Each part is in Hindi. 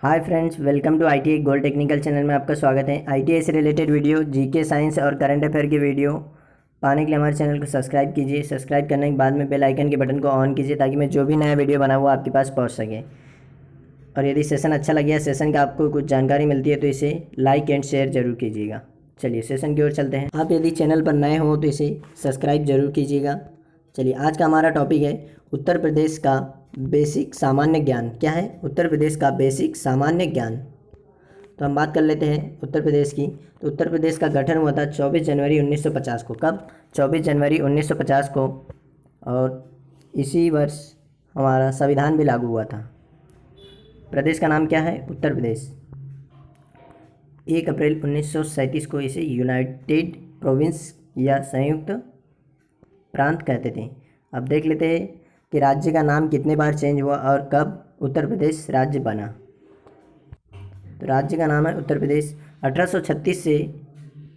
Hi friends, welcome to ITI gold technical channel में आपका स्वागत है। ITI से रिलेटेड वीडियो, जीके, साइंस और करंट अफेयर की वीडियो पाने के लिए हमारे चैनल को सब्सक्राइब कीजिए। सब्सक्राइब करने के बाद में बेल आइकन के बटन को ऑन कीजिए ताकि मैं जो भी नया वीडियो बनाऊँ वो आपके पास पहुँच सके। और यदि सेशन अच्छा लगे या सेशन का आपको कुछ जानकारी मिलती है तो इसे लाइक एंड शेयर जरूर कीजिएगा। चलिए सेशन की ओर चलते हैं। आप यदि चैनल पर नए हो तो इसे सब्सक्राइब जरूर कीजिएगा। चलिए आज का हमारा टॉपिक है उत्तर प्रदेश का बेसिक सामान्य ज्ञान। क्या है? उत्तर प्रदेश का बेसिक सामान्य ज्ञान। तो हम बात कर लेते हैं उत्तर प्रदेश की। तो उत्तर प्रदेश का गठन हुआ था 24 जनवरी 1950 को। कब? 24 जनवरी 1950 को। और इसी वर्ष हमारा संविधान भी लागू हुआ था। प्रदेश का नाम क्या है? उत्तर प्रदेश। 1 अप्रैल 1937 को इसे यूनाइटेड प्रोविंस या संयुक्त प्रांत कहते थे। अब देख लेते हैं कि राज्य का नाम कितने बार चेंज हुआ और कब उत्तर प्रदेश राज्य बना। तो राज्य का नाम है उत्तर प्रदेश। 1836 से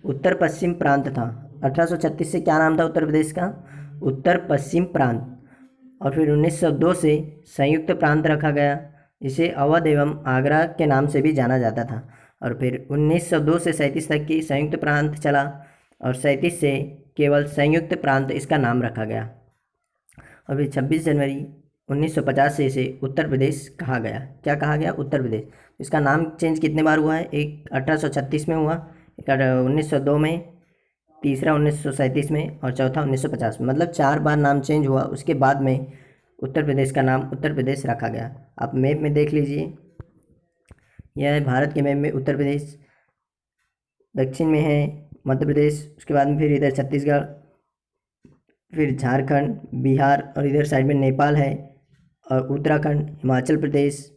उत्तर पश्चिम प्रांत था। 1836 से क्या नाम था उत्तर प्रदेश का? उत्तर पश्चिम प्रांत। और फिर 1902 से संयुक्त प्रांत रखा गया। इसे अवध एवं आगरा के नाम से भी जाना जाता था। और फिर 1902 से 37 तक की संयुक्त प्रांत चला और 37 से केवल संयुक्त प्रांत इसका नाम रखा गया। और फिर 26 जनवरी 1950 से इसे उत्तर प्रदेश कहा गया। क्या कहा गया? उत्तर प्रदेश। इसका नाम चेंज कितने बार हुआ है? एक 1836 में हुआ, एक 1902 में, तीसरा 1937 में और चौथा 1950 में। मतलब 4 बार नाम चेंज हुआ। उसके बाद में उत्तर प्रदेश का नाम उत्तर प्रदेश रखा गया। आप मैप में देख लीजिए, यह है भारत के मैप में उत्तर प्रदेश। दक्षिण में है मध्य प्रदेश, उसके बाद में फिर इधर छत्तीसगढ़, फिर झारखंड, बिहार और इधर साइड में नेपाल है, और उत्तराखंड, हिमाचल प्रदेश,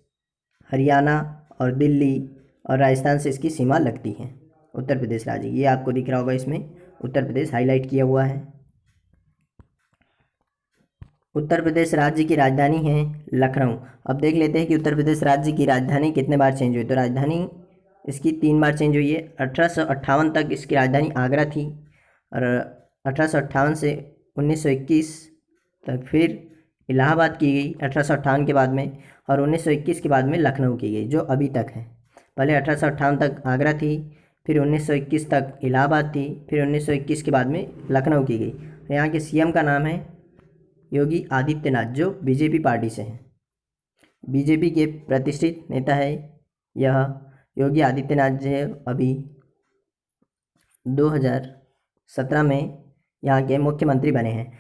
हरियाणा और दिल्ली और राजस्थान से इसकी सीमा लगती है। उत्तर प्रदेश राज्य, ये आपको दिख रहा होगा, इसमें उत्तर प्रदेश हाईलाइट किया हुआ है। उत्तर प्रदेश राज्य की राजधानी है लखनऊ। अब देख लेते हैं कि उत्तर प्रदेश राज्य की राजधानी कितने बार चेंज हुई। तो राजधानी इसकी 3 बार चेंज हुई है। 1858 तक इसकी राजधानी आगरा थी और 1858 से 1921 तक फिर इलाहाबाद की गई 1858 के बाद में, और 1921 के बाद में लखनऊ की गई, जो अभी तक है। पहले 1858 तक आगरा थी, फिर 1921 तक इलाहाबाद थी, फिर 1921 के बाद में लखनऊ की गई। यहाँ के सीएम का नाम है योगी आदित्यनाथ, जो बीजेपी पार्टी से हैं। बीजेपी के प्रतिष्ठित नेता है यह योगी आदित्यनाथ, जो है अभी 2017 में यहाँ के मुख्यमंत्री बने हैं।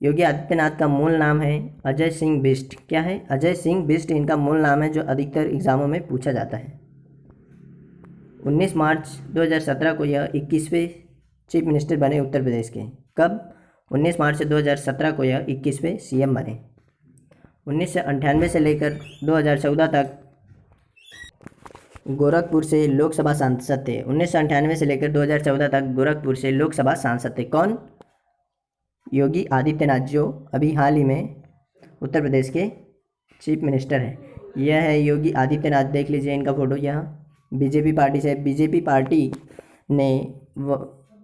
योगी आदित्यनाथ का मूल नाम है अजय सिंह बिष्ट। क्या है? अजय सिंह बिष्ट इनका मूल नाम है, जो अधिकतर एग्जामों में पूछा जाता है। 19 मार्च 2017 को यह 21वें चीफ मिनिस्टर बने उत्तर प्रदेश के। कब? 19 मार्च 2017 को यह 21वें सीएम बने। 1998 से लेकर 2014 तक गोरखपुर से लोकसभा सांसद थे। 1998 से लेकर 2014 तक गोरखपुर से लोकसभा सांसद थे। कौन? योगी आदित्यनाथ, जो अभी हाल ही में उत्तर प्रदेश के चीफ मिनिस्टर हैं। यह है योगी आदित्यनाथ, देख लीजिए इनका फोटो। यहाँ बीजेपी पार्टी से, बीजेपी पार्टी ने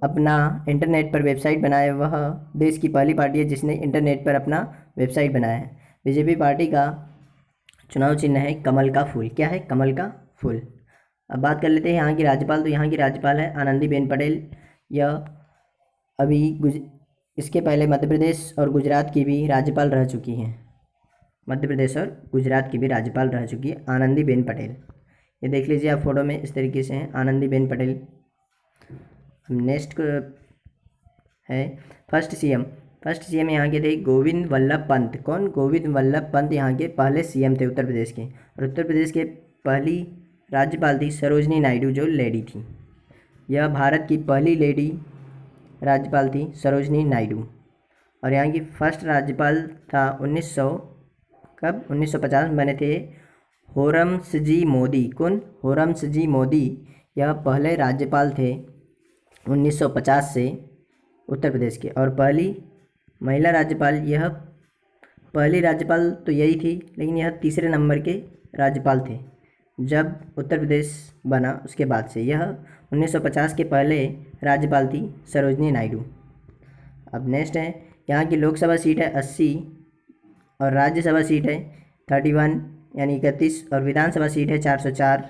अपना इंटरनेट पर वेबसाइट बनाया। वह देश की पहली पार्टी है जिसने इंटरनेट पर अपना वेबसाइट बनाया है। बीजेपी पार्टी का चुनाव चिन्ह है कमल का फूल। क्या है? कमल का फूल। अब बात कर लेते हैं यहाँ की राज्यपाल। तो यहाँ की राज्यपाल है आनंदीबेन पटेल। यह अभी इसके पहले मध्य प्रदेश और गुजरात की भी राज्यपाल रह चुकी हैं। मध्य प्रदेश और गुजरात की भी राज्यपाल रह चुकी है आनंदीबेन पटेल। ये देख लीजिए आप फोटो में, इस तरीके से हैं आनंदीबेन पटेल। नेक्स्ट है फर्स्ट सीएम। फर्स्ट सीएम यहाँ के थे गोविंद वल्लभ पंत। कौन? गोविंद वल्लभ पंत यहाँ के पहले सीएम थे उत्तर प्रदेश के। और उत्तर प्रदेश के पहली राज्यपाल थी सरोजनी नायडू, जो लेडी थी। यह भारत की पहली लेडी राज्यपाल थी सरोजनी नायडू। और यहाँ की फर्स्ट राज्यपाल था 1950 में बने थे होरमसजी मोदी। कौन? होरमसजी मोदी। यह पहले राज्यपाल थे 1950 से उत्तर प्रदेश के। और पहली महिला राज्यपाल, यह पहली राज्यपाल तो यही थी, लेकिन यह तीसरे नंबर के राज्यपाल थे जब उत्तर प्रदेश बना। उसके बाद से यह 1950 के पहले राज्यपाल थी सरोजनी नायडू। अब नेक्स्ट है यहाँ की लोकसभा सीट है 80 और राज्यसभा सीट है 31। यानी 31 और विधानसभा सीट है 404,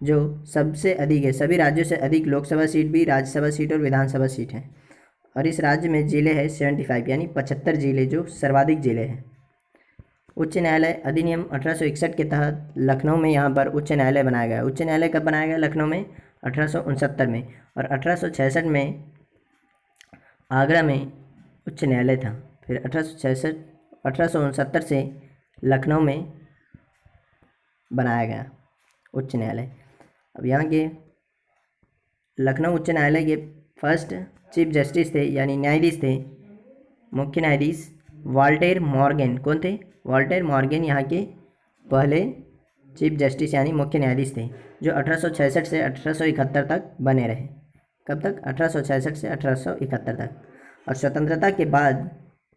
जो सबसे अधिक है। सभी राज्यों से अधिक लोकसभा सीट भी, राज्यसभा सीट और विधानसभा सीट है। और इस राज्य में जिले हैं 75 यानी 75 जिले, जो सर्वाधिक जिले हैं। उच्च न्यायालय अधिनियम 1861 के तहत लखनऊ में यहाँ पर उच्च न्यायालय बनाया गया। उच्च न्यायालय कब बनाया गया लखनऊ में? 1869 में। और 1866 में आगरा में उच्च न्यायालय था। फिर 1869 से लखनऊ में बनाया गया उच्च न्यायालय। अब यहाँ के लखनऊ उच्च न्यायालय के फर्स्ट चीफ जस्टिस थे, यानी न्यायाधीश थे, मुख्य न्यायाधीश वाल्टेर मॉर्गन। कौन थे? वाल्टेर मॉर्गन यहाँ के पहले चीफ जस्टिस यानी मुख्य न्यायाधीश थे, जो 1866 से 1871 तक बने रहे। कब तक? 1866 से 1871 तक। और स्वतंत्रता के बाद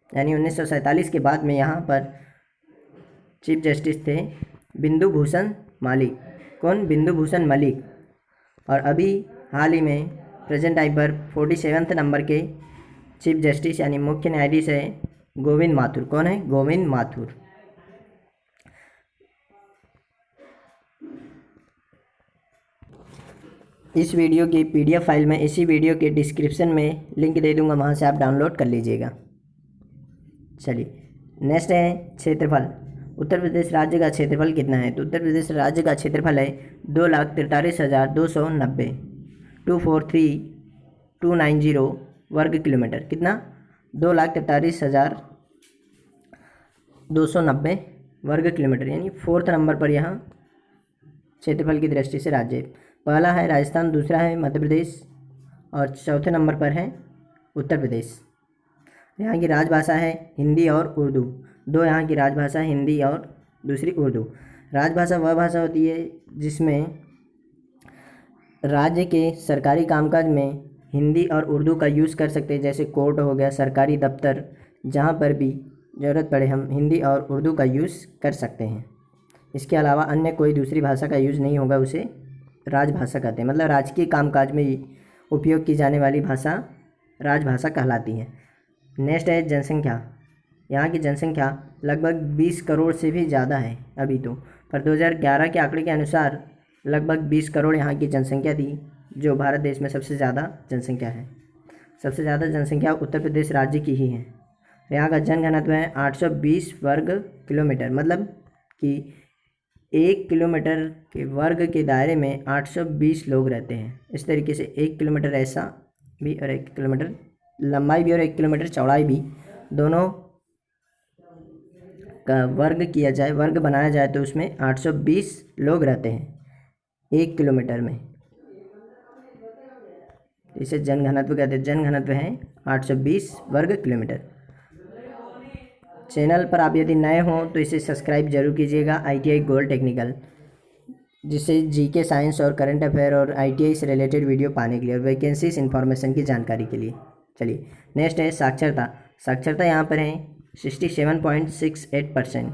यानी 1947 के बाद में यहाँ पर चीफ जस्टिस थे बिंदु भूषण मलिक। कौन? बिंदु भूषण मलिक। और अभी हाल ही में प्रेजेंट टाइम पर 47वें नंबर के चीफ जस्टिस यानी मुख्य न्यायाधीश है गोविंद माथुर। कौन है? गोविंद माथुर। इस वीडियो की PDF फाइल में इसी वीडियो के डिस्क्रिप्शन में लिंक दे दूंगा, वहाँ से आप डाउनलोड कर लीजिएगा। चलिए नेक्स्ट है क्षेत्रफल। उत्तर प्रदेश राज्य का क्षेत्रफल कितना है? तो उत्तर प्रदेश राज्य का क्षेत्रफल है 2,43,290 243,290 वर्ग किलोमीटर। कितना? 2,43,290 वर्ग किलोमीटर, यानी 4th नंबर पर यहाँ क्षेत्रफल की दृष्टि से राज्य है। पहला है राजस्थान, दूसरा है मध्य प्रदेश और चौथे नंबर पर है उत्तर प्रदेश। यहाँ की राजभाषा है हिंदी और उर्दू। दो यहाँ की राजभाषा है, हिंदी और दूसरी उर्दू। राजभाषा वह भाषा होती है जिसमें राज्य के सरकारी कामकाज में हिंदी और उर्दू का यूज़ कर सकते हैं, जैसे कोर्ट हो गया, सरकारी दफ्तर, जहाँ पर भी ज़रूरत पड़े हम हिंदी और उर्दू का यूज़ कर सकते हैं। इसके अलावा अन्य कोई दूसरी भाषा का यूज़ नहीं होगा, उसे राजभाषा कहते हैं। मतलब राजकीय कामकाज में उपयोग की जाने वाली भाषा राजभाषा कहलाती है। नेक्स्ट है जनसंख्या। यहाँ की जनसंख्या लगभग 20 करोड़ से भी ज़्यादा है अभी तो, पर 2011 के आंकड़े के अनुसार लगभग 20 करोड़ यहाँ की जनसंख्या थी, जो भारत देश में सबसे ज़्यादा जनसंख्या है। सबसे ज़्यादा जनसंख्या उत्तर प्रदेश राज्य की ही है। यहाँ का जनघनत्व है 820 वर्ग किलोमीटर, मतलब कि 1 किलोमीटर के वर्ग के दायरे में 820 लोग रहते हैं। इस तरीके से 1 किलोमीटर ऐसा भी और 1 किलोमीटर लंबाई भी और 1 किलोमीटर चौड़ाई भी, दोनों का वर्ग किया जाए, वर्ग बनाया जाए तो उसमें 820 लोग रहते हैं 1 किलोमीटर में। इसे जनघनत्व कहते हैं। जनघनत्व है 820 वर्ग किलोमीटर। चैनल पर आप यदि नए हों तो इसे सब्सक्राइब जरूर कीजिएगा, ITI गोल्ड टेक्निकल, जिससे GK साइंस और करंट अफेयर और ITI से रिलेटेड वीडियो पाने के लिए और वैकेंसीज इन्फॉर्मेशन की जानकारी के लिए। चलिए नेक्स्ट है साक्षरता। साक्षरता यहाँ पर है 67.68%,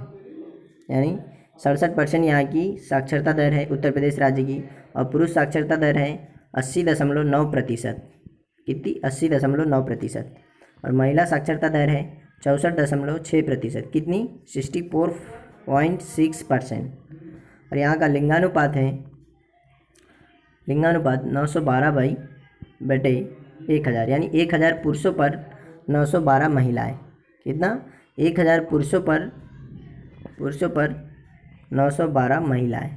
यानी 67% यहाँ की साक्षरता दर है उत्तर प्रदेश राज्य की। और पुरुष साक्षरता दर है 80.9%। कितनी? 80.9%। और महिला साक्षरता दर है 64.6%। कितनी? 64.6%। और यहाँ का लिंगानुपात है 912/1000, यानी 1000 पुरुषों पर 912 महिलाएं। कितना? 1000 पुरुषों पर 912 महिलाएं।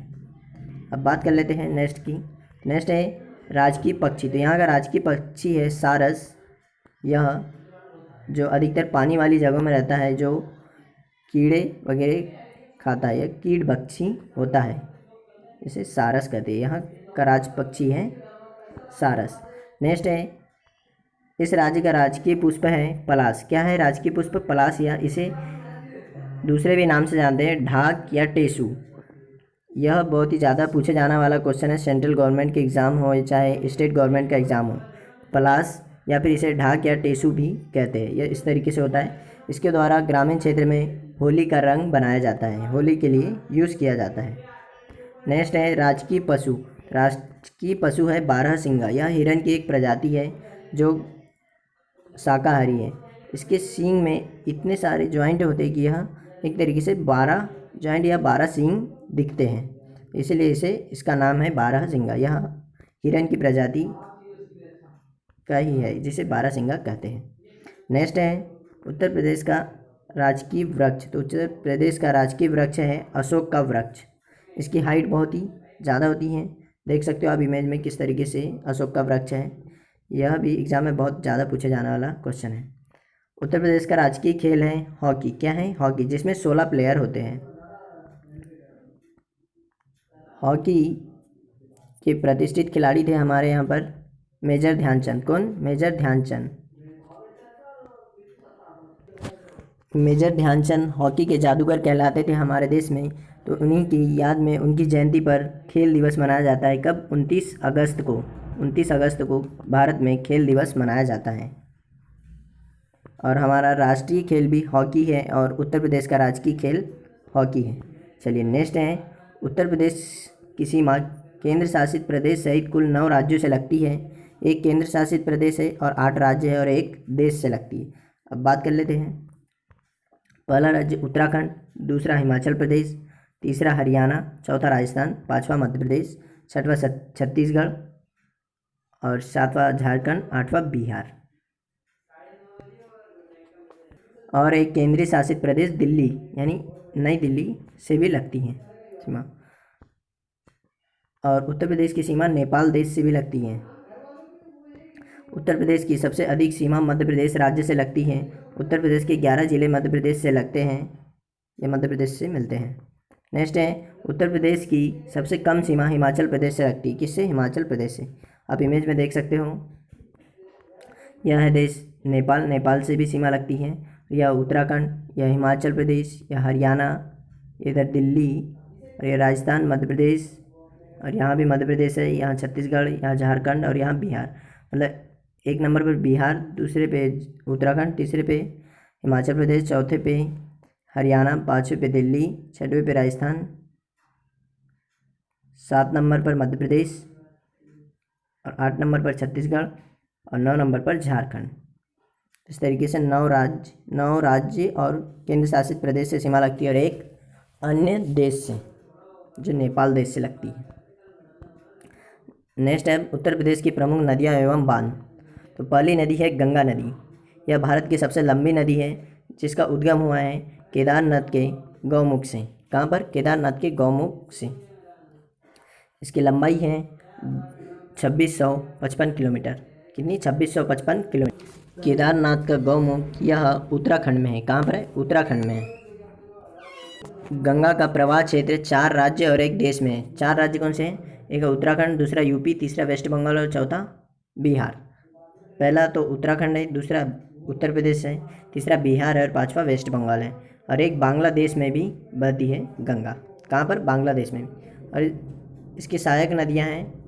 अब बात कर लेते हैं नेक्स्ट की। नेक्स्ट है राजकीय पक्षी। तो यहाँ का राजकीय पक्षी है सारस। यह जो अधिकतर पानी वाली जगहों में रहता है, जो कीड़े वगैरह खाता है, यह कीट पक्षी होता है, इसे सारस कहते हैं। यहाँ का राज पक्षी है सारस। नेक्स्ट है इस राज्य का राजकीय पुष्प है पलाश। क्या है राजकीय पुष्प? पलाश, या इसे दूसरे भी नाम से जानते हैं ढाक या टेसू। यह बहुत ही ज़्यादा पूछे जाने वाला क्वेश्चन है, सेंट्रल गवर्नमेंट के एग्ज़ाम हो चाहे स्टेट गवर्नमेंट का एग्ज़ाम हो। पलाश या फिर इसे ढाक या टेसू भी कहते हैं। यह इस तरीके से होता है। इसके द्वारा ग्रामीण क्षेत्र में होली का रंग बनाया जाता है, होली के लिए यूज़ किया जाता है। नेक्स्ट है राजकीय पशु। राजकीय पशु है बारहसिंगा। यह हिरण की एक प्रजाति है जो शाकाहारी है। इसके सींग में इतने सारे जॉइंट होते हैं कि यह एक तरीके से 12 जॉइंट या 12 सींग दिखते हैं, इसलिए इसका नाम है 12 सिंगा। यह हिरन की प्रजाति का ही है जिसे 12 सिंगा कहते हैं। नेक्स्ट है उत्तर प्रदेश का राजकीय वृक्ष। तो उत्तर प्रदेश का राजकीय वृक्ष है अशोक का वृक्ष। इसकी हाइट बहुत ही ज़्यादा होती है, देख सकते हो आप इमेज में किस तरीके से अशोक का वृक्ष है। यह भी एग्जाम में बहुत ज़्यादा पूछे जाने वाला क्वेश्चन है। उत्तर प्रदेश का राजकीय खेल है हॉकी। क्या है? हॉकी, जिसमें 16 प्लेयर होते हैं। हॉकी के प्रतिष्ठित खिलाड़ी थे हमारे यहाँ पर मेजर ध्यानचंद। कौन? Major Dhyanchand. Major Dhyanchand hockey के जादूगर कहलाते थे हमारे देश में। तो उन्हीं की याद में उनकी जयंती पर खेल दिवस मनाया जाता है। कब? 29 अगस्त को। 29 अगस्त को भारत में खेल दिवस मनाया जाता है। और हमारा राष्ट्रीय खेल भी हॉकी है और उत्तर प्रदेश का राजकीय खेल हॉकी है। चलिए नेक्स्ट है उत्तर प्रदेश की सीमा केंद्र शासित प्रदेश सहित कुल 9 राज्यों से लगती है। एक केंद्र शासित प्रदेश है और 8 राज्य है और एक देश से लगती है। अब बात कर लेते हैं। पहला राज्य उत्तराखंड, दूसरा हिमाचल प्रदेश, तीसरा हरियाणा, चौथा राजस्थान, पाँचवा मध्य प्रदेश, छठवां छत्तीसगढ़ और सातवां झारखंड, आठवां बिहार। और एक केंद्रीय शासित प्रदेश दिल्ली यानी नई दिल्ली से भी लगती है सीमा। और उत्तर प्रदेश की सीमा नेपाल देश से भी लगती है। उत्तर प्रदेश की सबसे अधिक सीमा मध्य प्रदेश राज्य से लगती है। उत्तर प्रदेश के 11 जिले मध्य प्रदेश से लगते हैं, ये मध्य प्रदेश से मिलते हैं। नेक्स्ट है उत्तर प्रदेश की सबसे कम सीमा हिमाचल प्रदेश से लगती है। किससे? हिमाचल प्रदेश से। आप इमेज में देख सकते हो, यह है देश नेपाल, नेपाल से भी सीमा लगती है। यह उत्तराखंड, यह हिमाचल प्रदेश, यह हरियाणा, इधर दिल्ली और यह राजस्थान, मध्य प्रदेश और यहाँ भी मध्य प्रदेश है, यहाँ छत्तीसगढ़, यहाँ झारखंड और यहाँ बिहार। मतलब एक नंबर पर बिहार, दूसरे पे उत्तराखंड, तीसरे पे हिमाचल प्रदेश, चौथे पे हरियाणा, पाँचवें पे दिल्ली, छठवें पे राजस्थान, 7 नंबर पर मध्य प्रदेश और 8 नंबर पर छत्तीसगढ़ और 9 नंबर पर झारखंड। इस तरीके से 9 राज्य और केंद्र शासित प्रदेश से सीमा लगती है और एक अन्य देश से जो नेपाल देश से लगती है। नेक्स्ट है उत्तर प्रदेश की प्रमुख नदियाँ एवं बांध। तो पहली नदी है गंगा नदी। यह भारत की सबसे लंबी नदी है जिसका उद्गम हुआ है केदारनाथ के गौमुख से। कहाँ पर? केदारनाथ के गौमुख से। इसकी लंबाई है 2655 किलोमीटर। कितनी? 2655 किलोमीटर। केदारनाथ का गौमुख यह उत्तराखंड में है। कहाँ पर है? उत्तराखंड में है। गंगा का प्रवाह क्षेत्र 4 राज्य और एक देश में है। 4 राज्य कौन से हैं? एक है उत्तराखंड, दूसरा यूपी, तीसरा वेस्ट बंगाल और चौथा बिहार। पहला तो उत्तराखंड है, दूसरा उत्तर प्रदेश है, तीसरा बिहार है और पांचवा वेस्ट बंगाल है। और एक बांग्लादेश में भी बहती है गंगा। कहाँ पर? बांग्लादेश में। और इसकी सहायक नदियाँ हैं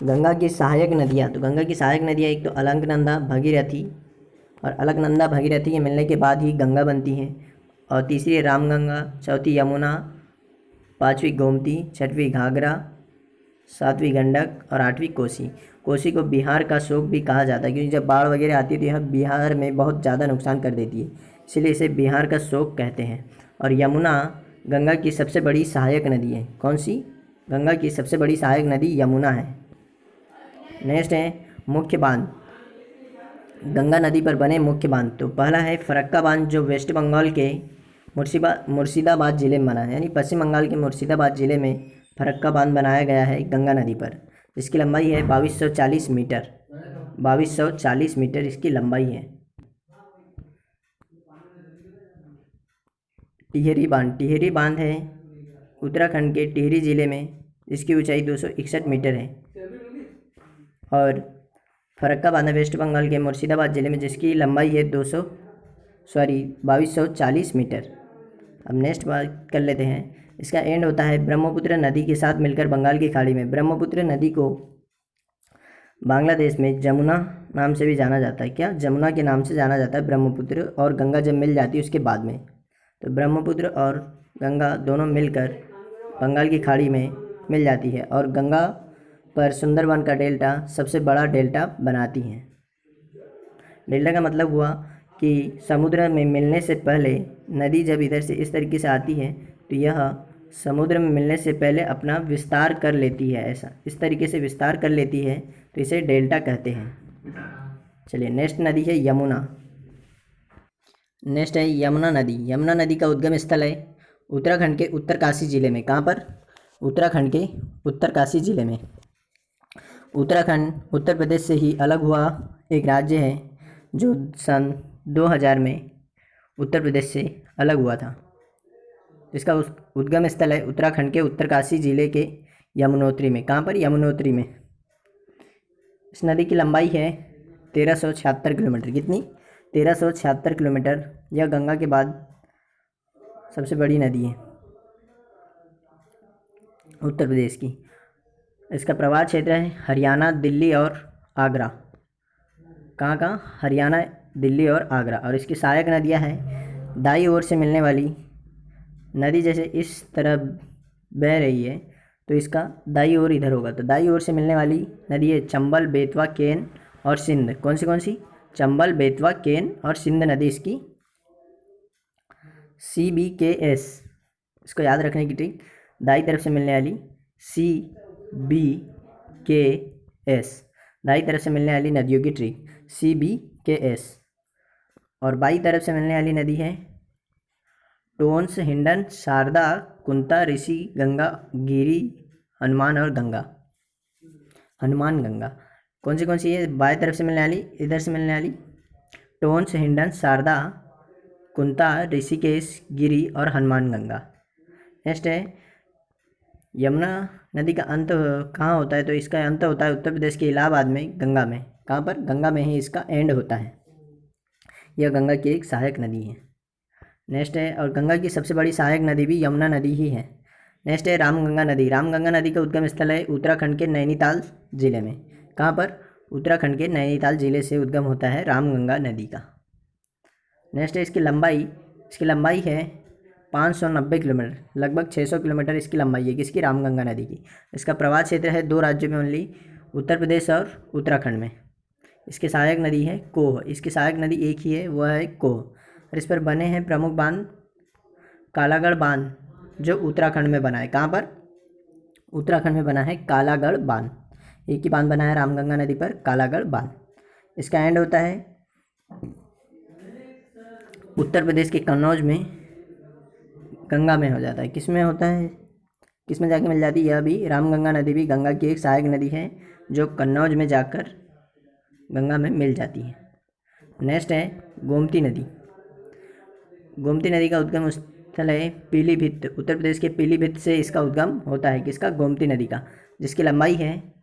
गंगा की सहायक नदियाँ। तो गंगा की सहायक नदियाँ एक तो अलकनंदा, भगीरथी। और अलकनंदा, भगीरथी के मिलने के बाद ही गंगा बनती है। और तीसरी है रामगंगा, चौथी यमुना, पाँचवीं गोमती, छठवीं घाघरा, सातवीं गंडक और आठवीं कोसी। कोसी को बिहार का शोक भी कहा जाता है क्योंकि जब बाढ़ वगैरह आती है तो यह बिहार में बहुत ज़्यादा नुकसान कर देती है, इसलिए इसे बिहार का शोक कहते हैं। और यमुना गंगा की सबसे बड़ी सहायक नदी है। कौन सी? गंगा की सबसे बड़ी सहायक नदी यमुना है। नेक्स्ट है मुख्य बांध। गंगा नदी पर बने मुख्य बांध। तो पहला है फरक्का बांध जो वेस्ट बंगाल के मुर्शिदाबाद जिले में बना है, यानी पश्चिम बंगाल के मुर्शिदाबाद जिले में फरक्का बांध बनाया गया है गंगा नदी पर। इसकी लंबाई है 2240 मीटर। 2240 मीटर इसकी लंबाई है। टिहरी बांध है उत्तराखंड के टिहरी जिले में, इसकी ऊंचाई 261 मीटर है। और फरक्का बांध वेस्ट बंगाल के मुर्शिदाबाद जिले में, जिसकी लंबाई है 2240 मीटर। अब नेक्स्ट बात कर लेते हैं। इसका एंड होता है ब्रह्मपुत्र नदी के साथ मिलकर बंगाल की खाड़ी में। ब्रह्मपुत्र नदी को बांग्लादेश में जमुना नाम से भी जाना जाता है। क्या? जमुना के नाम से जाना जाता है ब्रह्मपुत्र। और गंगा जब मिल जाती है उसके बाद में, तो ब्रह्मपुत्र और गंगा दोनों मिलकर बंगाल की खाड़ी में मिल जाती है और गंगा पर सुंदरबन का डेल्टा सबसे बड़ा डेल्टा बनाती है। डेल्टा का मतलब हुआ कि समुद्र में मिलने से पहले नदी जब इधर से इस तरीके से आती है तो यह समुद्र में मिलने से पहले अपना विस्तार कर लेती है, ऐसा इस तरीके से विस्तार कर लेती है, तो इसे डेल्टा कहते हैं। चलिए नेक्स्ट नदी है यमुना। नेक्स्ट है यमुना नदी। यमुना नदी का उद्गम स्थल है उत्तराखंड के उत्तरकाशी जिले में। कहाँ पर? उत्तराखंड के उत्तरकाशी जिले में। उत्तराखंड उत्तर प्रदेश से ही अलग हुआ एक राज्य है जो सन 2000 में उत्तर प्रदेश से अलग हुआ था। इसका उद्गम स्थल है उत्तराखंड के उत्तरकाशी जिले के यमुनोत्री में। कहाँ पर? यमुनोत्री में। इस नदी की लंबाई है 1376 किलोमीटर। कितनी? 1376 किलोमीटर। यह गंगा के बाद सबसे बड़ी नदी है उत्तर प्रदेश की। इसका प्रवाह क्षेत्र है हरियाणा, दिल्ली और आगरा। कहाँ कहाँ? हरियाणा, दिल्ली और आगरा। और इसकी सहायक नदियाँ हैं दाईं ओर से मिलने वाली नदी, जैसे इस तरह बह रही है तो इसका दाईं ओर इधर होगा, तो दाईं ओर से मिलने वाली नदी है चंबल, बेतवा, केन और सिंध। कौन सी? चंबल, बेतवा, केन और सिंध नदी इसकी CBKS। इसको याद रखने की ट्रिक, दाईं तरफ से मिलने वाली CBKS, दाईं तरफ से मिलने वाली नदियों की ट्रिक CBKS। और बाईं तरफ से मिलने वाली नदी है टोंस, हिंडन, शारदा, कुंता, ऋषि, गंगा, गिरी, हनुमान और गंगा, हनुमान गंगा। कौन सी है बाएं तरफ से मिलने वाली? इधर से मिलने वाली टोंस, हिंडन, शारदा, कुंता, ऋषिकेश, गिरी और हनुमान गंगा। नेक्स्ट है यमुना नदी का अंत कहाँ होता है? तो इसका अंत होता है उत्तर प्रदेश के इलाहाबाद में, गंगा में। कहाँ पर? गंगा में ही इसका एंड होता है। यह गंगा की एक सहायक नदी है। नेक्स्ट है, और गंगा की सबसे बड़ी सहायक नदी भी यमुना नदी ही है। नेक्स्ट है रामगंगा नदी। रामगंगा नदी का उद्गम स्थल है उत्तराखंड के नैनीताल जिले में। कहाँ पर? उत्तराखंड के नैनीताल जिले से उद्गम होता है रामगंगा नदी का। नेक्स्ट है इसकी लंबाई है 590 किलोमीटर, लगभग 600 किलोमीटर इसकी लंबाई है। किसकी? रामगंगा नदी की। इसका प्रवाह क्षेत्र है 2 राज्यों में ओनली, उत्तर प्रदेश और उत्तराखंड में। इसकी सहायक नदी है कोह। इसकी सहायक नदी एक ही है, वह है कोह। और इस पर बने हैं प्रमुख बांध कालागढ़ बांध, जो उत्तराखंड में बना है। कहाँ पर? उत्तराखंड में बना है कालागढ़ बांध। एक ही बांध बना है रामगंगा नदी पर, कालागढ़ बांध। इसका एंड होता है उत्तर प्रदेश के कन्नौज में, गंगा में हो जाता है। किस में होता है? किस में जाके मिल जाती है? यह भी रामगंगा नदी भी गंगा की एक सहायक नदी है जो कन्नौज में जाकर गंगा में मिल जाती है। नेक्स्ट है गोमती नदी। गोमती नदी का उद्गम स्थल है पीलीभीत। उत्तर प्रदेश के पीलीभीत से इसका उद्गम होता है। किसका? गोमती नदी का, जिसकी लंबाई है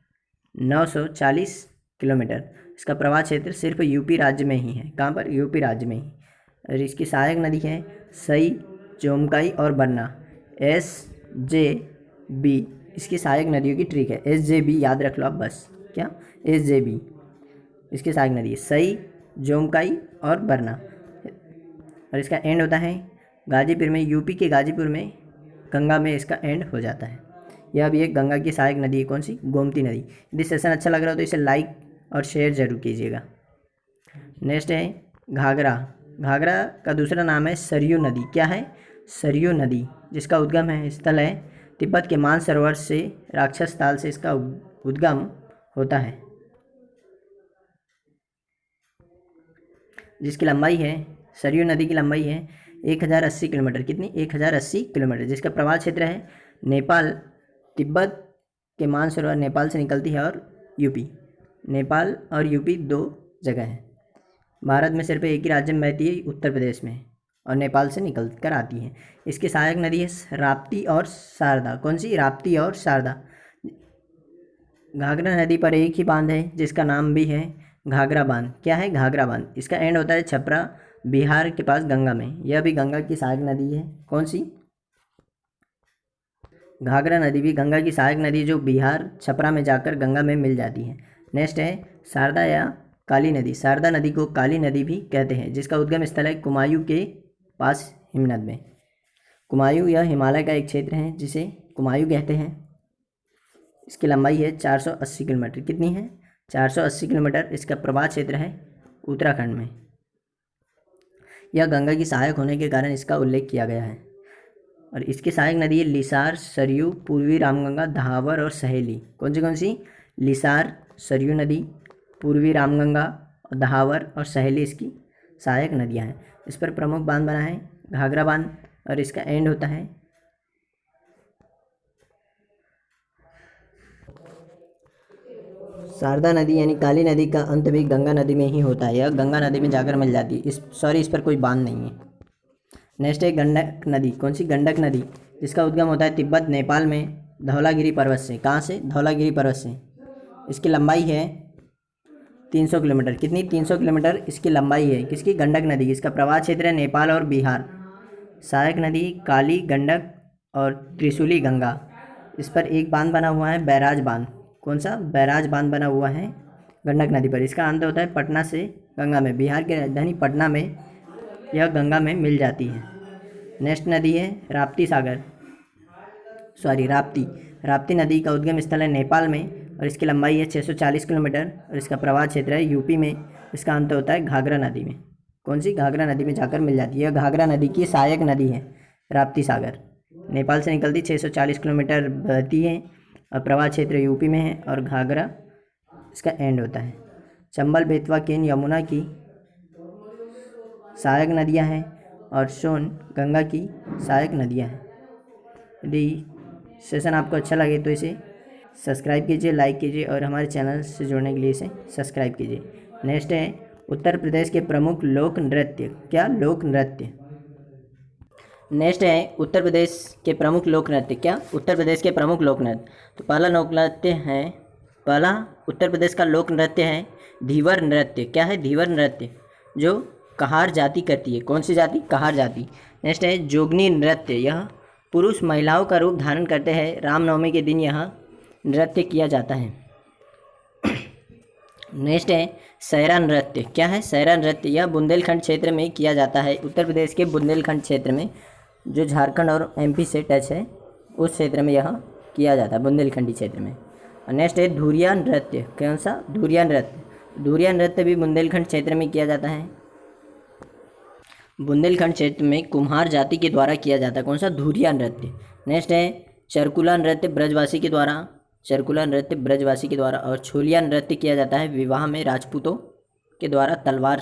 940 किलोमीटर। इसका प्रवाह क्षेत्र सिर्फ यूपी राज्य में ही है। कहाँ पर? यूपी राज्य में ही। और इसकी सहायक नदी है सई, चोमकाई और बन्ना। SJB इसकी सहायक नदियों की ट्रिक है। SJB याद रख लो आप बस। क्या? SJB इसकी सहायक नदी है सई, जोमकाई और बरना। और इसका एंड होता है गाजीपुर में, यूपी के गाजीपुर में गंगा में इसका एंड हो जाता है। यह भी एक गंगा की सहायक नदी है। कौन सी? गोमती नदी। यदि सेशन अच्छा लग रहा हो तो इसे लाइक और शेयर जरूर कीजिएगा। नेक्स्ट है घाघरा। घाघरा का दूसरा नाम है सरयू नदी। क्या है? सरयू नदी, जिसका उद्गम स्थल है तिब्बत के मानसरोवर से, राक्षस ताल से इसका उद्गम होता है, जिसकी लंबाई है, सरयू नदी की लंबाई है 1080 किलोमीटर। कितनी? 1080 किलोमीटर। जिसका प्रवाह क्षेत्र है नेपाल, तिब्बत के मानसरोवर नेपाल से निकलती है, और यूपी, नेपाल और यूपी 2 जगह है। भारत में सिर्फ एक ही राज्य में बहती है, उत्तर प्रदेश में, और नेपाल से निकल कर आती है। इसकी सहायक नदी है राप्ती और शारदा। कौन सी? राप्ती और शारदा। घाघरा नदी पर एक ही बांध है जिसका नाम भी है घाघरा बांध। क्या है? घाघरा बांध। इसका एंड होता है छपरा, बिहार के पास, गंगा में। यह भी गंगा की सहायक नदी है। कौन सी? घाघरा नदी भी गंगा की सहायक नदी, जो बिहार छपरा में जाकर गंगा में मिल जाती है। नेक्स्ट है शारदा या काली नदी। शारदा नदी को काली नदी भी कहते हैं, जिसका उद्गम स्थल है कुमायूं के पास, हिमनद में। कुमायूं यह हिमालय का एक क्षेत्र है जिसे कुमायूं कहते हैं। इसकी लंबाई है 480 किलोमीटर। कितनी है? 480 किलोमीटर। इसका प्रवाह क्षेत्र है उत्तराखंड में। यह गंगा की सहायक होने के कारण इसका उल्लेख किया गया है। और इसकी सहायक नदी है लिसार, सरयू, पूर्वी रामगंगा, दहावर और सहेली। कौन सी? लिसार, सरयू नदी, पूर्वी रामगंगा, दहावर और सहेली इसकी सहायक नदियाँ हैं। इस पर प्रमुख बांध बना है घाघरा बांध और इसका एंड होता है शारदा नदी, यानी काली नदी का अंत भी गंगा नदी में ही होता है। यह गंगा नदी में जाकर मिल जाती है। इस पर कोई बांध नहीं है। नेक्स्ट है गंडक नदी। कौन सी? गंडक नदी, जिसका उद्गम होता है तिब्बत, नेपाल में धौलागिरी पर्वत से। कहाँ से? धौलागिरी पर्वत से। इसकी लंबाई है 300 किलोमीटर। कितनी? 300 किलोमीटर इसकी लंबाई है। किसकी? गंडक नदी की। इसका प्रवाह क्षेत्र है नेपाल और बिहार। सहायक नदी काली, गंडक और त्रिशूली गंगा। इस पर एक बांध बना हुआ है बैराज बांध। कौन सा? बैराज बांध बना हुआ है गंडक नदी पर। इसका अंत होता है पटना से गंगा में। बिहार की राजधानी पटना में यह गंगा में मिल जाती है। नेक्स्ट नदी है राप्ती राप्ती नदी का उद्गम स्थल है नेपाल में और इसकी लंबाई है 640 किलोमीटर और इसका प्रवाह क्षेत्र है यूपी में। इसका अंत होता है घाघरा नदी में। कौन सी? घाघरा नदी में जाकर मिल जाती है। यह घाघरा नदी की सहायक नदी है राप्ती सागर। नेपाल से निकलती 640 किलोमीटर बहती है और प्रवाह क्षेत्र यूपी में है और घाघरा इसका एंड होता है। चंबल, बेतवा, केन, यमुना की सहायक नदियां हैं और सोन गंगा की सहायक नदियां हैं। यदि सेशन आपको अच्छा लगे तो इसे सब्सक्राइब कीजिए, लाइक कीजिए और हमारे चैनल से जुड़ने के लिए इसे सब्सक्राइब कीजिए। नेक्स्ट है उत्तर प्रदेश के प्रमुख लोक नृत्य। क्या? लोक नृत्य। नेक्स्ट है उत्तर प्रदेश के प्रमुख लोक नृत्य। क्या? उत्तर प्रदेश के प्रमुख लोक नृत्य। तो पहला उत्तर प्रदेश का लोक नृत्य है धीवर नृत्य। क्या है? धीवर नृत्य, जो कहार जाति करती है। कौन सी जाति? कहार जाति। नेक्स्ट है जोगनी नृत्य। यह पुरुष महिलाओं का रूप धारण करते हैं। रामनवमी के दिन यह नृत्य किया जाता है। नेक्स्ट है सैरा नृत्य। क्या है? सैरा नृत्य। यह बुंदेलखंड क्षेत्र में किया जाता है। उत्तर प्रदेश के बुंदेलखंड क्षेत्र में, जो झारखंड और एमपी से टच है, उस क्षेत्र में यह किया जाता है, बुंदेलखंडी क्षेत्र में। और नेक्स्ट है धुरिया नृत्य। कौन सा? धुरिया नृत्य। धुरिया नृत्य भी बुंदेलखंड क्षेत्र में किया जाता है। बुंदेलखंड क्षेत्र में कुम्हार जाति के द्वारा किया जाता है। कौन सा? धुरिया नृत्य। नेक्स्ट है चरकुला नृत्य ब्रजवासी के द्वारा। चरकुला नृत्य ब्रजवासी के द्वारा। और छोलिया नृत्य किया जाता है विवाह में राजपूतों के द्वारा तलवार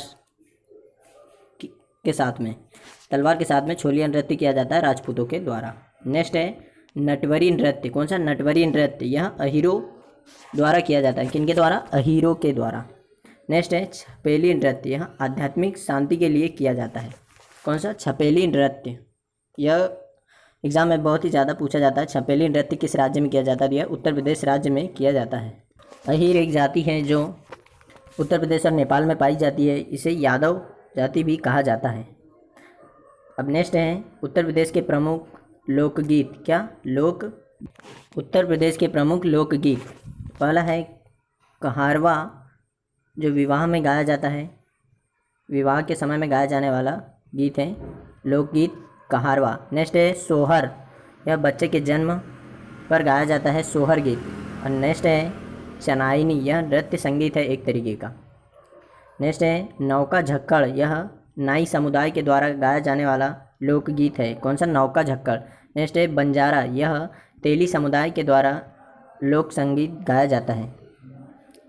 के साथ में छोलिया नृत्य किया जाता है राजपूतों के द्वारा। नेक्स्ट है नटवरी नृत्य। कौन सा? नटवरी नृत्य। यह अहीरो द्वारा किया जाता है। किनके द्वारा? अहीरो के द्वारा। नेक्स्ट है छपेली नृत्य। यह आध्यात्मिक शांति के लिए किया जाता है। कौन सा? छपेली नृत्य। यह एग्जाम में बहुत ही ज़्यादा पूछा जाता है। छपेली नृत्य किस राज्य में किया जाता है? यह उत्तर प्रदेश राज्य में किया जाता है। अहीर एक जाति है जो उत्तर प्रदेश और नेपाल में पाई जाती है। इसे यादव जाति भी कहा जाता है। अब नेक्स्ट है उत्तर प्रदेश के प्रमुख लोकगीत। क्या? उत्तर प्रदेश के प्रमुख लोकगीत। पहला है कहारवा, जो विवाह में गाया जाता है। विवाह के समय में गाया जाने वाला गीत है लोकगीत कहारवा। नेक्स्ट है सोहर। यह बच्चे के जन्म पर गाया जाता है, सोहर गीत। और नेक्स्ट है चनाइनी। यह नृत्य संगीत है एक तरीके का। नेक्स्ट है नौका झक्कड़। यह नाई समुदाय के द्वारा गाया जाने वाला लोकगीत है। कौन सा? नौका झक्कड़। नेक्स्ट है बंजारा। यह तेली समुदाय के द्वारा लोक संगीत गाया जाता है।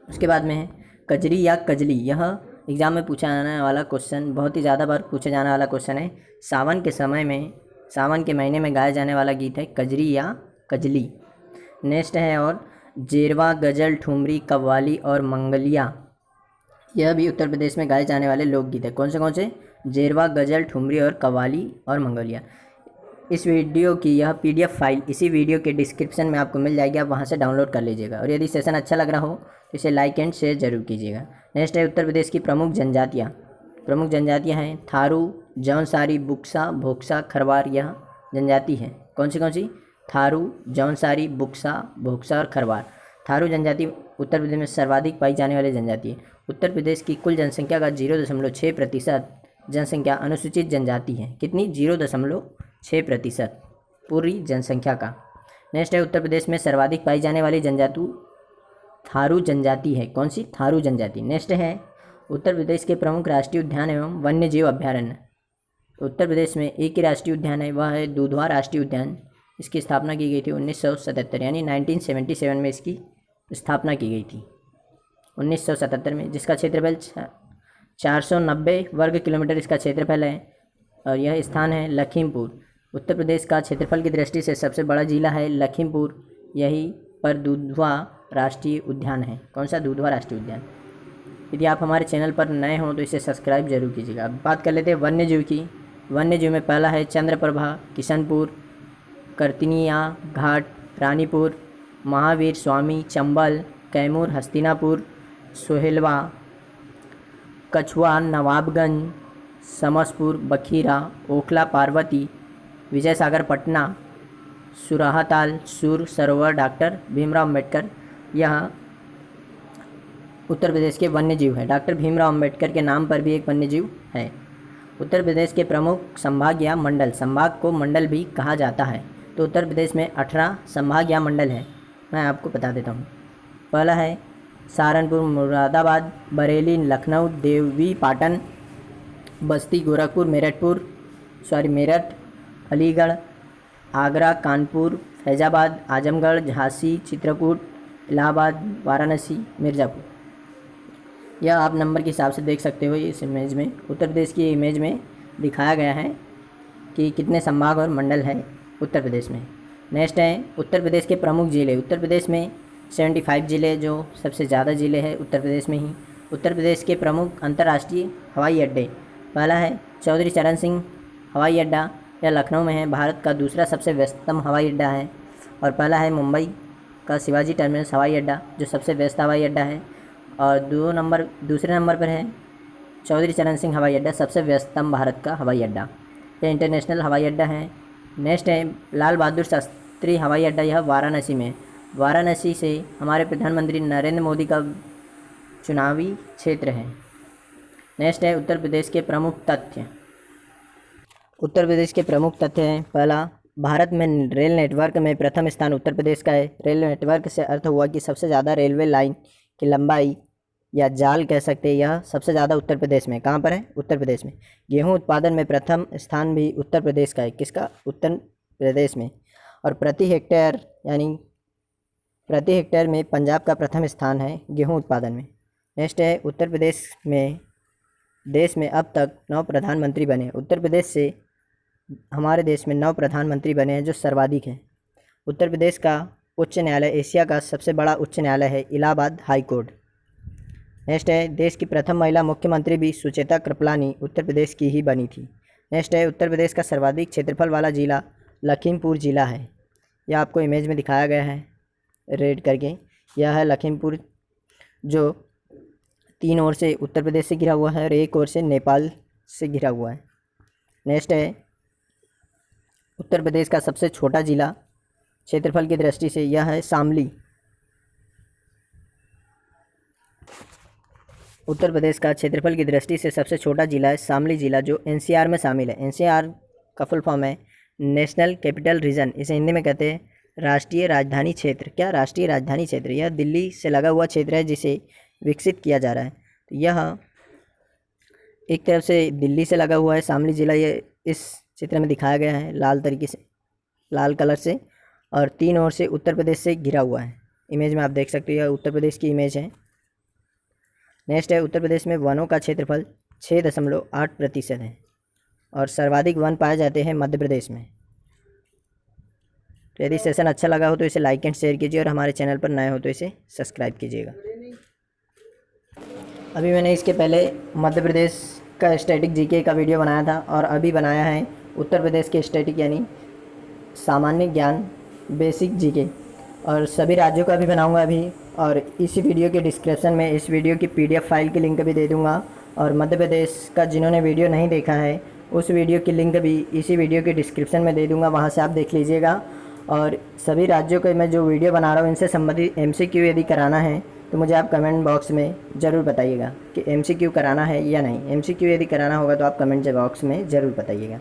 उसके बाद में है कजरी या कजली। यह एग्ज़ाम में पूछा जाने वाला क्वेश्चन, बहुत ही ज़्यादा बार पूछे जाने वाला क्वेश्चन है। सावन के महीने में गाया जाने वाला गीत है कजरी या कजली। नेक्स्ट है और जेरवा, गज़ल, ठुमरी, कव्वाली और मंगलिया। यह भी उत्तर प्रदेश में गाए जाने वाले लोकगीत है। कौन से? जेरवा, गज़ल, ठुमरी और कव्वाली और मंगलिया। इस वीडियो की यह PDF फाइल इसी वीडियो के डिस्क्रिप्शन में आपको मिल जाएगी, आप वहां से डाउनलोड कर लीजिएगा। और यदि सेशन अच्छा लग रहा हो तो इसे लाइक एंड शेयर जरूर कीजिएगा। नेक्स्ट है उत्तर प्रदेश की प्रमुख जनजातियाँ हैं थारू, जौनसारी, बुक्सा, भोक्सा, खरवार। यह जनजाति है। कौन सी? थारू, जौनसारी, बुक्सा, भोक्सा और खरवार। थारू जनजाति उत्तर प्रदेश में सर्वाधिक पाई जाने वाली जनजाति है। उत्तर प्रदेश की कुल जनसंख्या का 0.6% जनसंख्या अनुसूचित जनजाति है। कितनी? 0.6% पूरी जनसंख्या का। नेक्स्ट है उत्तर प्रदेश में सर्वाधिक पाई जाने वाली जनजाति थारू जनजाति है। कौन सी? थारू जनजाति। नेक्स्ट है उत्तर प्रदेश के प्रमुख राष्ट्रीय उद्यान एवं वन्य जीव अभ्यारण्य। उत्तर प्रदेश में एक ही राष्ट्रीय उद्यान है, वह है दुधवा राष्ट्रीय उद्यान। इसकी स्थापना की गई थी 1977 यानी 1977 में इसकी स्थापना की गई थी 1977 में, जिसका क्षेत्रफल 490 वर्ग किलोमीटर इसका क्षेत्रफल है और यह स्थान है लखीमपुर। उत्तर प्रदेश का क्षेत्रफल की दृष्टि से सबसे बड़ा जिला है लखीमपुर, यही पर दुधवा राष्ट्रीय उद्यान है। कौन सा? दुधवा राष्ट्रीय उद्यान। यदि आप हमारे चैनल पर नए हों तो इसे सब्सक्राइब जरूर कीजिएगा। अब बात कर लेते हैं वन्य जीव की। वन्य जीव में पहला है चंद्रप्रभा, किशनपुर, कर्तिनिया घाट, रानीपुर, महावीर स्वामी, चंबल, कैमूर, हस्तिनापुर, सोहेलवा, कछुआ, नवाबगंज, समसपुर, बखीरा, ओखला, पार्वती, विजय सागर, पटना, सुराहाताल, सुर सरोवर, डॉक्टर भीमराव अम्बेडकर। यह उत्तर प्रदेश के वन्य जीव है। डॉक्टर भीमराव अम्बेडकर के नाम पर भी एक वन्य जीव है। उत्तर प्रदेश के प्रमुख संभाग या मंडल, संभाग को मंडल भी कहा जाता है। तो उत्तर प्रदेश में 18 संभाग या मंडल है, मैं आपको बता देता हूँ। पहला है सहारनपुर, मुरादाबाद, बरेली, लखनऊ, देवी पाटन, बस्ती, गोरखपुर, मेरठ, अलीगढ़, आगरा, कानपुर, फैजाबाद, आजमगढ़, झांसी, चित्रकूट, इलाहाबाद, वाराणसी, मिर्ज़ापुर। यह आप नंबर के हिसाब से देख सकते हो इस इमेज में। उत्तर प्रदेश की इमेज में दिखाया गया है कि कितने संभाग और मंडल है उत्तर प्रदेश में। नेक्स्ट है उत्तर प्रदेश के प्रमुख ज़िले। उत्तर प्रदेश में 75 ज़िले, जो सबसे ज़्यादा ज़िले हैं उत्तर प्रदेश में ही। उत्तर प्रदेश के प्रमुख अंतर्राष्ट्रीय हवाई अड्डे, पहला है चौधरी चरण सिंह हवाई अड्डा, यह लखनऊ में है, भारत का दूसरा सबसे व्यस्ततम हवाई अड्डा है। और पहला है मुंबई का शिवाजी टर्मिनस हवाई अड्डा, जो सबसे व्यस्त हवाई अड्डा है। और दूसरे नंबर पर है चौधरी चरण सिंह हवाई अड्डा, सबसे व्यस्ततम भारत का हवाई अड्डा, यह इंटरनेशनल हवाई अड्डा है। नेक्स्ट है लाल बहादुर शास्त्री हवाई अड्डा, यह वाराणसी में। वाराणसी से हमारे प्रधानमंत्री नरेंद्र मोदी का चुनावी क्षेत्र है। नेक्स्ट है उत्तर प्रदेश के प्रमुख तथ्य। उत्तर प्रदेश के प्रमुख तथ्य हैं, पहला, भारत में रेल नेटवर्क में प्रथम स्थान उत्तर प्रदेश का है। रेल नेटवर्क से अर्थ हुआ कि सबसे ज़्यादा रेलवे लाइन की लंबाई या जाल कह सकते हैं, यह सबसे ज़्यादा उत्तर प्रदेश में। कहाँ पर है? उत्तर प्रदेश में। गेहूं उत्पादन में प्रथम स्थान भी उत्तर प्रदेश का है। किसका? उत्तर प्रदेश में। और प्रति हेक्टेयर में पंजाब का प्रथम स्थान है गेहूं उत्पादन में। नेक्स्ट है उत्तर प्रदेश में देश में अब तक 9 प्रधानमंत्री बने। उत्तर प्रदेश से हमारे देश में 9 प्रधानमंत्री बने हैं, जो सर्वाधिक हैं। उत्तर प्रदेश का उच्च न्यायालय एशिया का सबसे बड़ा उच्च न्यायालय है, इलाहाबाद हाई कोर्ट। नेक्स्ट है देश की प्रथम महिला मुख्यमंत्री भी सुचेता कृपलानी उत्तर प्रदेश की ही बनी थी। नेक्स्ट है उत्तर प्रदेश का सर्वाधिक क्षेत्रफल वाला जिला लखीमपुर जिला है। यह आपको इमेज में दिखाया गया है रेड करके। यह है लखीमपुर, जो 3 ओर से उत्तर प्रदेश से घिरा हुआ है और 1 ओर से नेपाल से घिरा हुआ है। नेक्स्ट है उत्तर प्रदेश का सबसे छोटा जिला क्षेत्रफल की दृष्टि से, यह है शामली। उत्तर प्रदेश का क्षेत्रफल की दृष्टि से सबसे छोटा जिला है शामली जिला, जो एनसीआर में शामिल है। एनसीआर का फुल फॉर्म है नेशनल कैपिटल रीजन, इसे हिंदी में कहते हैं राष्ट्रीय राजधानी क्षेत्र। क्या? राष्ट्रीय राजधानी क्षेत्र। यह दिल्ली से लगा हुआ क्षेत्र है जिसे विकसित किया जा रहा है। तो यह एक तरफ से दिल्ली से लगा हुआ है शामली जिला, ये इस चित्र में दिखाया गया है लाल तरीके से, लाल कलर से, और 3 ओर से उत्तर प्रदेश से घिरा हुआ है। इमेज में आप देख सकते हो, यह उत्तर प्रदेश की इमेज है। नेक्स्ट है उत्तर प्रदेश में वनों का क्षेत्रफल 6.8% है और सर्वाधिक वन पाए जाते हैं मध्य प्रदेश में। तो यदि सेशन अच्छा लगा हो तो इसे लाइक एंड शेयर कीजिए और हमारे चैनल पर नए हो तो इसे सब्सक्राइब कीजिएगा। अभी मैंने इसके पहले मध्य प्रदेश का स्टैटिक जीके का वीडियो बनाया था और अभी बनाया है उत्तर प्रदेश के स्टैटिक यानी सामान्य ज्ञान बेसिक जीके, और सभी राज्यों का भी बनाऊंगा अभी। और इसी वीडियो के डिस्क्रिप्शन में इस वीडियो की PDF फाइल की लिंक भी दे दूंगा, और मध्य प्रदेश का जिन्होंने वीडियो नहीं देखा है उस वीडियो की लिंक भी इसी वीडियो के डिस्क्रिप्शन में दे दूंगा, वहां से आप देख लीजिएगा। और सभी राज्यों के मैं जो वीडियो बना रहा हूँ इनसे संबंधित MCQ यदि कराना है तो मुझे आप कमेंट बॉक्स में ज़रूर बताइएगा कि MCQ कराना है या नहीं। MCQ यदि कराना होगा तो आप कमेंट बॉक्स में ज़रूर बताइएगा।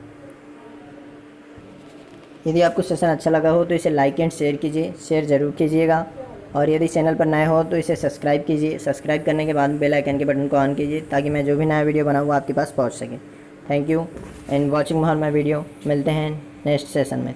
यदि आपको सेशन अच्छा लगा हो तो इसे लाइक एंड शेयर कीजिए, शेयर ज़रूर कीजिएगा। और यदि चैनल पर नए हो तो इसे सब्सक्राइब कीजिए। सब्सक्राइब करने के बाद बेल आइकन के बटन को ऑन कीजिए ताकि मैं जो भी नया वीडियो बनाऊँ वो आपके पास पहुँच सके। Thank you and watching for my video. मिलते हैं नेक्स्ट सेशन में।